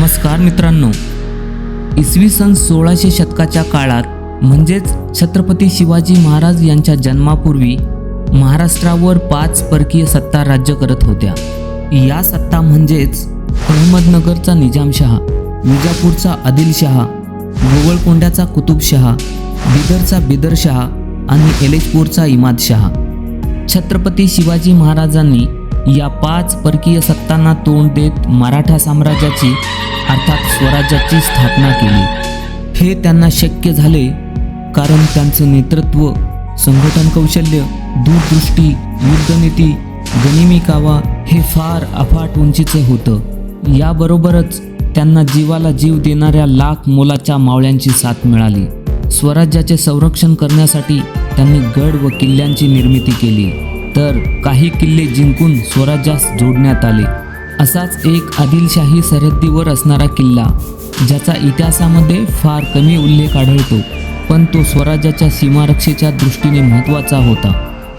नमस्कार मित्रांनो, इसवी सन 1600 शतकाच्या काळात म्हणजेच छत्रपती शिवाजी महाराज यांच्या जन्मापूर्वी महाराष्ट्रावर 5 परकीय सत्ता राज्य करत होत्या। या सत्ता म्हणजेच अहमदनगरचा निजामशहा, विजापूरचा आदिलशहा, गोवळकोंड्याचा कुतुबशहा, बिदरचा बिदरशहा आणि एलेचपूरचा इमादशहा। छत्रपती शिवाजी महाराजांनी या 5 परकीय सत्तांना तोंड देत मराठा साम्राज्याची अर्थात स्वराज्याची स्थापना केली। हे त्यांना शक्य झाले कारण त्यांचं नेतृत्व, संघटन कौशल्य, दूरदृष्टी, युद्धनीती, गनिमी कावा हे फार अफाट उंचीचं होतं। याबरोबरच त्यांना जीवाला जीव देणाऱ्या लाख मोलाच्या मावळ्यांची साथ मिळाली। स्वराज्याचे संरक्षण करण्यासाठी त्यांनी गड व किल्ल्यांची निर्मिती केली, तर काही किल्ले जिंकून स्वराज्यास जोडण्यात आले। असाच एक आदिलशाही सरहद्दीवर असणारा किल्ला ज्याचा इतिहासामध्ये फार कमी उल्लेख आढळतो, पण तो स्वराज्याच्या सीमारक्षेच्या दृष्टीने महत्त्वाचा होता,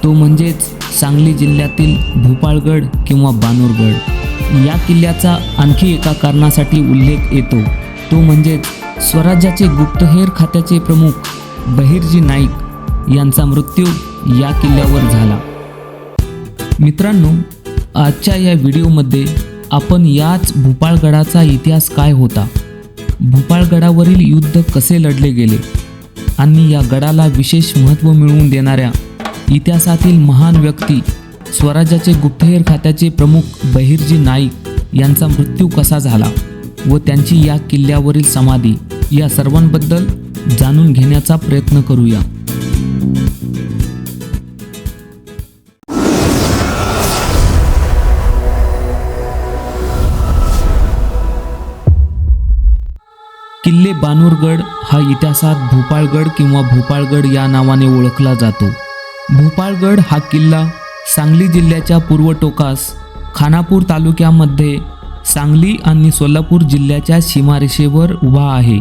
तो म्हणजेच सांगली जिल्ह्यातील भूपाळगड किंवा बानूरगड। या किल्ल्याचा आणखी एका कारणासाठी उल्लेख येतो, तो म्हणजेच स्वराज्याचे गुप्तहेर खात्याचे प्रमुख बहिर्जी नाईक यांचा मृत्यू या किल्ल्यावर झाला। मित्रांनो, आजच्या या व्हिडिओमध्ये आपण याच भूपाळगडाचा इतिहास काय होता, भूपाळगडावरील युद्ध कसे लढले गेले आणि या गडाला विशेष महत्त्व मिळवून देणाऱ्या इतिहासातील महान व्यक्ती स्वराज्याचे गुप्तहेर खात्याचे प्रमुख बहिर्जी नाईक यांचा मृत्यू कसा झाला व त्यांची या किल्ल्यावरील समाधी या सर्वांबद्दल जाणून घेण्याचा प्रयत्न करूया। किल्ले बानूरगड हा इतिहासात भूपाळगड किंवा भोपाळगड या नावाने ओळखला जातो। भूपाळगड हा किल्ला सांगली जिल्ह्याच्या पूर्व टोकास खानापूर तालुक्यामध्ये सांगली आणि सोलापूर जिल्ह्याच्या सीमारेषेवर उभा आहे।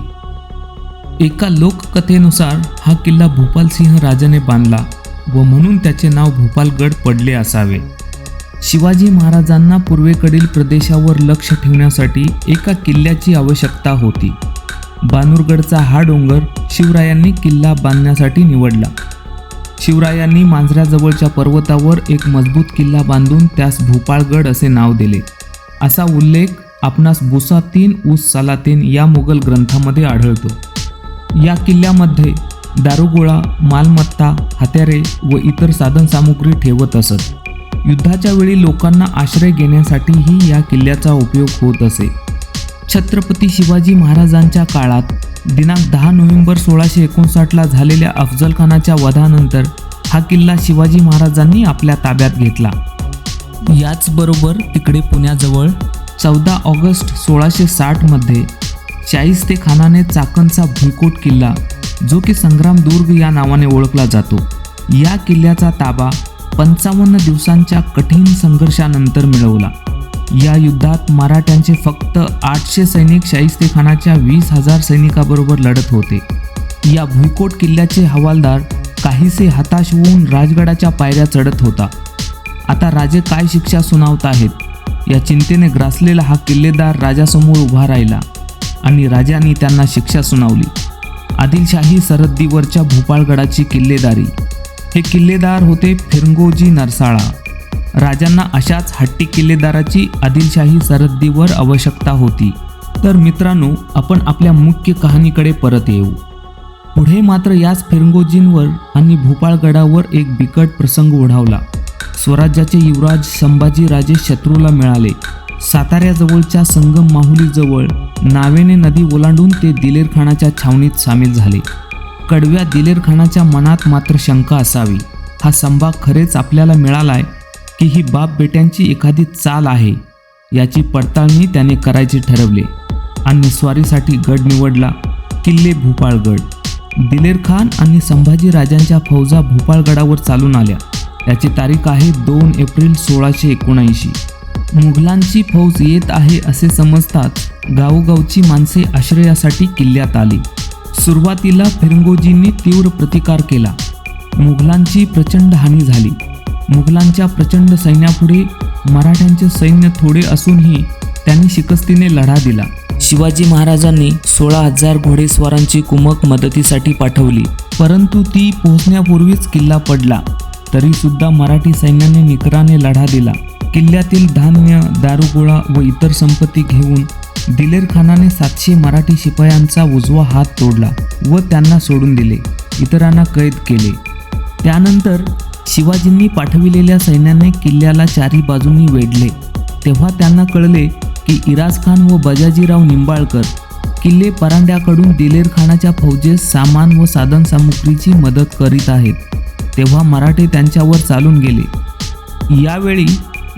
एका लोककथेनुसार हा किल्ला भूपालसिंह राजाने बांधला व म्हणून त्याचे नाव भूपालगड पडले असावे। शिवाजी महाराजांना पूर्वेकडील प्रदेशावर लक्ष ठेवण्यासाठी एका किल्ल्याची आवश्यकता होती। बानूरगडचा हा डोंगर शिवरायांनी किल्ला बांधण्यासाठी निवडला। शिवरायांनी मांजऱ्याजवळच्या पर्वतावर एक मजबूत किल्ला बांधून त्यास भूपाळगड असे नाव दिले, असा उल्लेख आपणास बुसातीन उस सालातीन या मोगल ग्रंथामध्ये आढळतो। या किल्ल्यामध्ये दारुगोळा, मालमत्ता, हत्यारे व इतर साधनसामुग्री ठेवत असत। युद्धाच्या वेळी लोकांना आश्रय घेण्यासाठीही या किल्ल्याचा उपयोग होत असे। छत्रपती शिवाजी महाराजांच्या काळात दिनांक 10 नोव्हेंबर 1659ला झालेल्या अफजलखानाच्या वधानंतर हा किल्ला शिवाजी महाराजांनी आपल्या ताब्यात घेतला। याचबरोबर तिकडे पुण्याजवळ 14 ऑगस्ट 1660मध्ये शाहिस्तेखानाने चाकणचा भुईकोट किल्ला, जो की संग्राम दुर्ग या नावाने ओळखला जातो, या किल्ल्याचा ताबा 55 दिवसांच्या कठीण संघर्षानंतर मिळवला। या युद्धात मराठ्यांचे फक्त 800 सैनिक शाहिस्तेखानाच्या 20,000 सैनिकाबरोबर लढत होते। या भुईकोट किल्ल्याचे हवालदार काहीसे हताश होऊन राजगडाच्या पायऱ्या चढत होता। आता राजे काय शिक्षा सुनावत आहेत या चिंतेने ग्रासलेला हा किल्लेदार राजासमोर उभा राहिला आणि राजांनी त्यांना शिक्षा सुनावली। आदिलशाही सरहद्दीवरच्या भूपाळगडाची किल्लेदारी। हे किल्लेदार होते फिरंगोजी नरसाळा। राजांना अशाच हट्टी किल्लेदाराची आदिलशाही सरहद्दीवर आवश्यकता होती। तर मित्रांनो, आपण आपल्या मुख्य कहाणीकडे परत येऊ। पुढे मात्र याच फिरंगोजींवर आणि भूपाळगडावर एक बिकट प्रसंग ओढावला। स्वराज्याचे युवराज संभाजी राजे शत्रूला मिळाले। साताऱ्याजवळच्या संगम माहुलीजवळ नावेने नदी ओलांडून ते दिलेर खानाच्या छावणीत सामील झाले। कडव्या दिलेर खानाच्या मनात मात्र शंका असावी, हा संभा खरेच आपल्याला मिळालाय की ही बाप बेट्यांची एखादी चाल आहे, याची पडताळणी त्याने करायचे ठरवले आणि स्वारीसाठी गड निवडला, किल्ले भूपाळगड। दिलेर खान आणि संभाजी राजांच्या फौजा भूपाळगडावर चालून आल्या। याची तारीख आहे 2 एप्रिल 1679। मुघलांची फौज येत आहे असे समजताच गावोगावची माणसे आश्रयासाठी किल्ल्यात आली। सुरुवातीला फिरंगोजींनी तीव्र प्रतिकार केला। मुघलांची प्रचंड हानी झाली। मुघलांच्या प्रचंड सैन्यापुढे मराठ्यांचे सैन्य थोडे असूनही त्यांनी शिकस्तीने लढा दिला। शिवाजी महाराजांनी 16,000 घोडेस्वारांची कुमक मदतीसाठी पाठवली, परंतु ती पोहोचण्यापूर्वीच किल्ला पडला. तरी सुद्धा मराठी सैन्याने निकराने लढा दिला. किल्ल्यातील धान्य, दारुगोळा व इतर संपत्ती घेऊन दिलेर खानाने 700 मराठी शिपायांचा उजवा हात तोडला व त्यांना सोडून दिले. इतरांना कैद केले. त्यानंतर शिवाजींनी पाठविलेल्या सैन्याने किल्ल्याला चारी बाजूंनी वेढले. तेव्हा त्यांना कळले की इराज खान व बजाजीराव निंबाळकर किल्ले परांड्याकडून दिलेर खानाच्या फौजेस सामान व साधनसामुग्रीची मदत करीत आहेत. तेव्हा मराठे त्यांच्यावर चालून गेले. यावेळी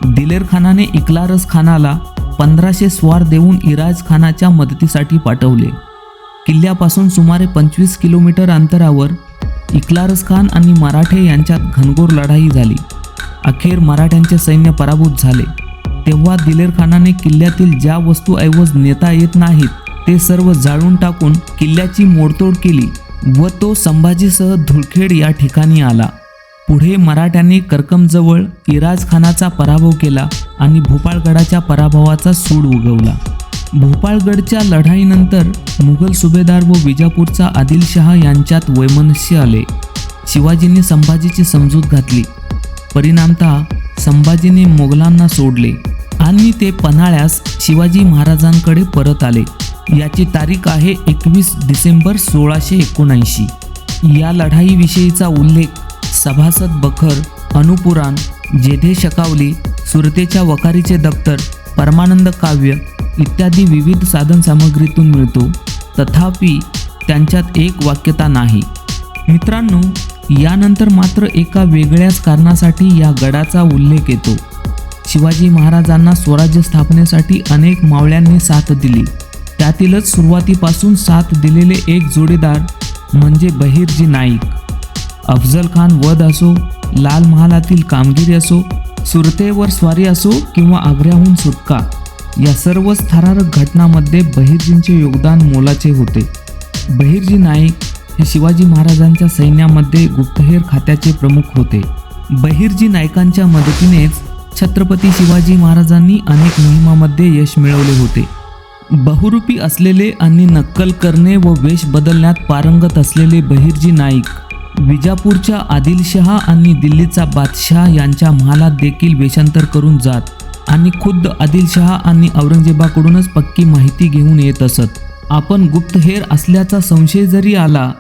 दिलेर खानाने इकलारस खानाला 1500 स्वार देऊन इराज खानाच्या मदतीसाठी पाठवले. किल्ल्यापासून सुमारे 25 किलोमीटर अंतरावर इकलारस खान आणि मराठे यांच्यात घनघोर लढाई झाली. अखेर मराठ्यांचे सैन्य पराभूत झाले. तेव्हा दिलेर खानाने किल्ल्यातील ज्या वस्तू ऐवज नेता येत नाहीत ते सर्व जाळून टाकून किल्ल्याची मोडतोड केली व तो संभाजीसह धुळखेड या ठिकाणी आला. पुढे मराठ्यांनी करकमजवळ इराज खानाचा पराभव केला आणि भोपाळगडाच्या पराभवाचा सूड उगवला. भोपाळगडच्या लढाईनंतर मुघल सुभेदार व विजापूरचा आदिलशहा यांच्यात वैमनस्य आले. शिवाजींनी संभाजीची समजूत घातली. परिणामतः संभाजीने मोगलांना सोडले आणि ते पन्हाळ्यास शिवाजी महाराजांकडे परत आले. याची तारीख आहे 21 डिसेंबर 1679. या लढाईविषयीचा उल्लेख सभासद बखर, अनुपुराण, जेधे शकावली, सुरतेच्या वकारीचे दप्तर, परमानंद काव्य इत्यादी विविध साधनसामग्रीतून मिळतो. तथापि त्यांच्यात एक वाक्यता नाही. मित्रांनो, यानंतर मात्र एका वेगळ्याच कारणासाठी या गडाचा उल्लेख येतो. शिवाजी महाराजांना स्वराज्य स्थापनेसाठी अनेक मावळ्यांनी साथ दिली. त्यातीलच सुरुवातीपासून साथ दिलेले एक जोडीदार म्हणजे बहिर्जी नाईक. अफजल खान वध असो, लाल महालातील कामगिरी असो, सुरतेवर स्वारी असो किंवा आग्र्याहून सुटका, या सर्वच थरारक घटनांमध्ये बहिर्जींचे योगदान मोलाचे होते. बहिर्जी नाईक हे शिवाजी महाराजांच्या सैन्यामध्ये गुप्तहेर खात्याचे प्रमुख होते. बहिर्जी नाईकांच्या मदतीनेच छत्रपती शिवाजी महाराजांनी अनेक मोहिमांमध्ये यश मिळवले होते. बहुरूपी असलेले आणि नक्कल करणे व वेश बदलण्यात पारंगत असलेले बहिर्जी नाईक विजापूरच्या आदिलशहा आणि दिल्लीचा बादशाह यांच्या महालात देखील वेषांतर करून जात आणि खुद्द आदिलशहा आणि औरंगजेबाकडूनच पक्की माहिती घेऊन येत असत. आपण गुप्तहेर असल्याचा संशय जरी आला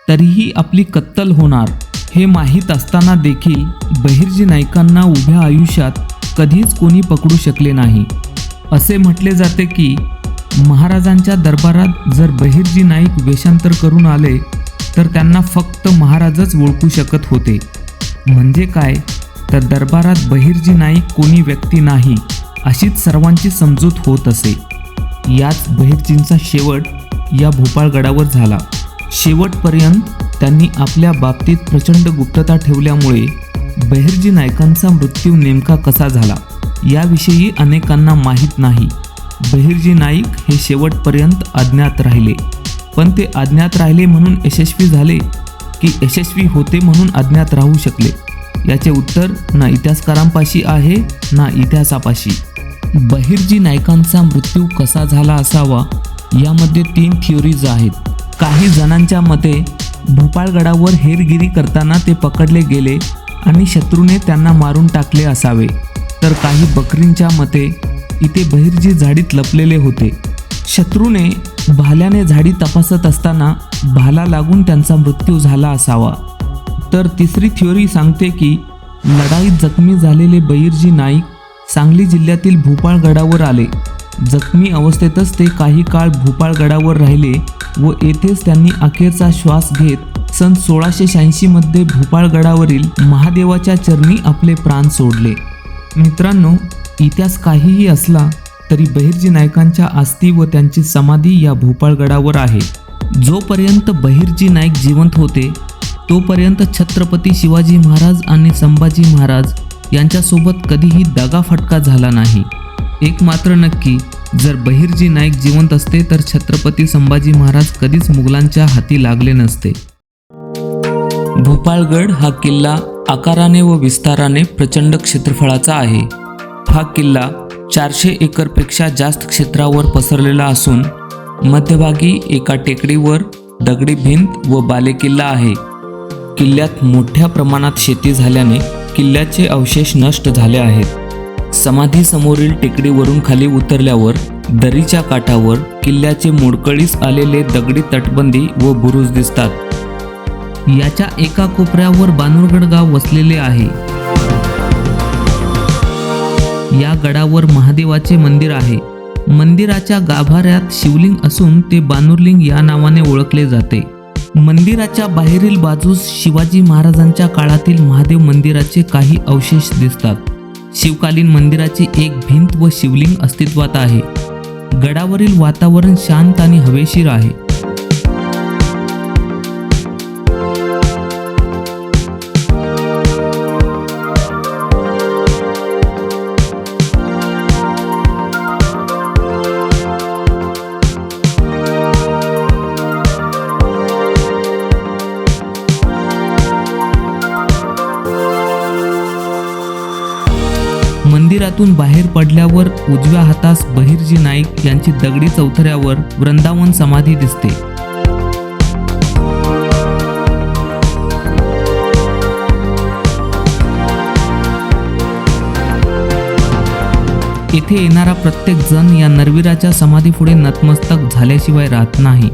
तरीही आपली कत्तल होणार हे माहीत असताना देखील बहिर्जी नाईकांना उभ्या आयुष्यात कधीच कोणी पकडू शकले नाही. असे म्हटले जाते की महाराजांच्या दरबारात जर बहिर्जी नाईक वेषांतर करून आले तर त्यांना फक्त महाराजच ओळखू शकत होते. म्हणजे काय तर दरबारात बहिर्जी नाईक कोणी व्यक्ती नाही अशीच सर्वांची समजूत होत असे. याच बहिर्जींचा शेवट या भोपाळगडावर झाला. शेवटपर्यंत त्यांनी आपल्या बाबतीत प्रचंड गुप्तता ठेवल्यामुळे बहिर्जी नाईकांचा मृत्यू नेमका कसा झाला याविषयी अनेकांना माहीत नाही. बहिर्जी नाईक हे शेवटपर्यंत अज्ञात राहिले. पण ते अज्ञात राहिले म्हणून यशस्वी झाले की यशस्वी होते म्हणून अज्ञात राहू शकले याचे उत्तर ना इतिहासकारांपाशी आहे ना इतिहासापाशी. बहिर्जी नाईकांचा मृत्यू कसा झाला असावा यामध्ये 3 थिअरीज आहेत. काही जणांच्या मते भोपाळगडावर हेरगिरी करताना ते पकडले गेले आणि शत्रूने त्यांना मारून टाकले असावे. तर काही बकरींच्या मते इथे बहिर्जी झाडीत लपलेले होते. शत्रूने भाल्याने झाडी तपासत असताना भाला लागून त्यांचा मृत्यू झाला असावा. तर तिसरी थिअरी सांगते की लढाईत जखमी झालेले बहिर्जी नाईक सांगली जिल्ह्यातील भोपाळगडावर आले. जखमी अवस्थेतच ते काही काळ भोपाळगडावर राहिले व येथेच त्यांनी अखेरचा श्वास घेत सन 1686 मध्ये भोपाळगडावरील महादेवाच्या चरणी आपले प्राण सोडले. मित्रांनो, इतिहास काहीही असला तरी बहिर्जी नाईकांच्या अस्थी व त्यांची समाधी या भोपाळगडावर आहे. जोपर्यंत बहिर्जी नाईक जिवंत होते तोपर्यंत छत्रपती शिवाजी महाराज आणि संभाजी महाराज यांच्यासोबत कधीही दगाफटका झाला नाही. एक मात्र नक्की, जर बहिर्जी नाईक जिवंत असते तर छत्रपती संभाजी महाराज कधीच मुघलांच्या हाती लागले नसते. भोपाळगड हा किल्ला आकाराने व विस्ताराने प्रचंड क्षेत्रफळाचा आहे. हा किल्ला 400 एकरपेक्षा जास्त क्षेत्रावर पसरलेला असून मध्यभागी एका टेकडीवर दगडी भिंत व बालेकिल्ला आहे. किल्ल्यात मोठ्या प्रमाणात शेती झाल्याने किल्ल्याचे अवशेष नष्ट झाले आहेत. समाधीसमोरील टेकडीवरून खाली उतरल्यावर दरीच्या काठावर किल्ल्याचे मोडकळीस आलेले दगडी तटबंदी व बुरुज दिसतात. याच्या एका कोपऱ्यावर बानूरगड गाव वसलेले आहे. या गडावर महादेवाचे मंदिर आहे. मंदिराच्या गाभाऱ्यात शिवलिंग असून ते बानूरलिंग या नावाने ओळखले जाते. मंदिराच्या बाहेरील बाजूस शिवाजी महाराजांच्या काळातील महादेव मंदिराचे काही अवशेष दिसतात. शिवकालीन मंदिराची एक भिंत व शिवलिंग अस्तित्वात आहे. गडावरील वातावरण शांत आणि हवेशीर आहे. मंदिरातून बाहेर पडल्यावर उजव्या हातास बहिर्जी नाईक यांची दगडी चौथऱ्यावर वृंदावन समाधी दिसते. येथे येणारा प्रत्येक जण या नरवीराच्या समाधीपुढे नतमस्तक झाल्याशिवाय राहत नाही.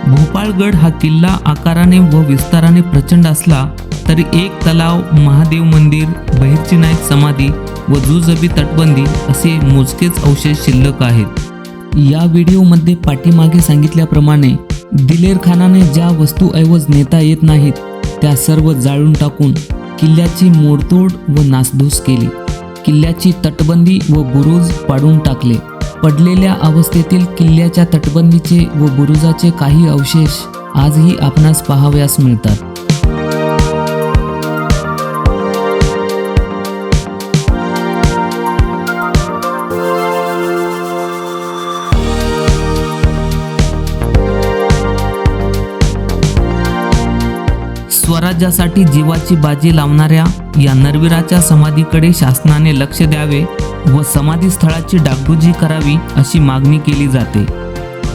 भोपाळगड हा किल्ला आकाराने व विस्ताराने प्रचंड असला तरी एक तलाव, महादेव मंदिर, बहिर्जी नाईक समाधी व जुजबी तटबंदी असे मोजकेच अवशेष शिल्लक आहेत. या व्हिडिओमध्ये पाठीमागे सांगितल्याप्रमाणे दिलेर खानाने ज्या वस्तूऐवज नेता येत नाहीत त्या सर्व जाळून टाकून किल्ल्याची मोडतोड व नासधूस केली. किल्ल्याची तटबंदी व बुरुज पाडून टाकले. पडलेल्या अवस्थेतील किल्ल्याच्या तटबंदीचे व बुरुजाचे काही अवशेष आजही आपणास पाहावयास मिळतात. स्वराज्यासाठी जीवाची बाजी लावणाऱ्या या नरवीराच्या समाधीकडे शासनाने लक्ष द्यावे व समाधी स्थळाची डागडुजी करावी अशी मागणी केली जाते.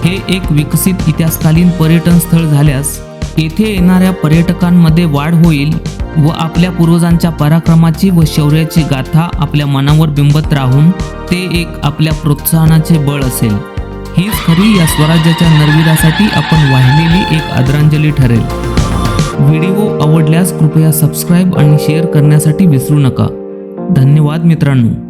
हे एक विकसित इतिहासकालीन पर्यटन स्थळ झाल्यास येथे येणाऱ्या पर्यटकांमध्ये वाढ होईल व आपल्या पूर्वजांच्या पराक्रमाची व शौर्याची गाथा आपल्या मनावर बिंबत राहून ते एक आपल्या प्रोत्साहनाचे बळ असेल. हीच खरी या स्वराज्याच्या नरवीरासाठी आपण वाहिलेली एक आदरांजली ठरेल. व्हिडिओ आवडल्यास कृपया सबस्क्राईब आणि शेअर करण्यासाठी विसरू नका. धन्यवाद मित्रांनो.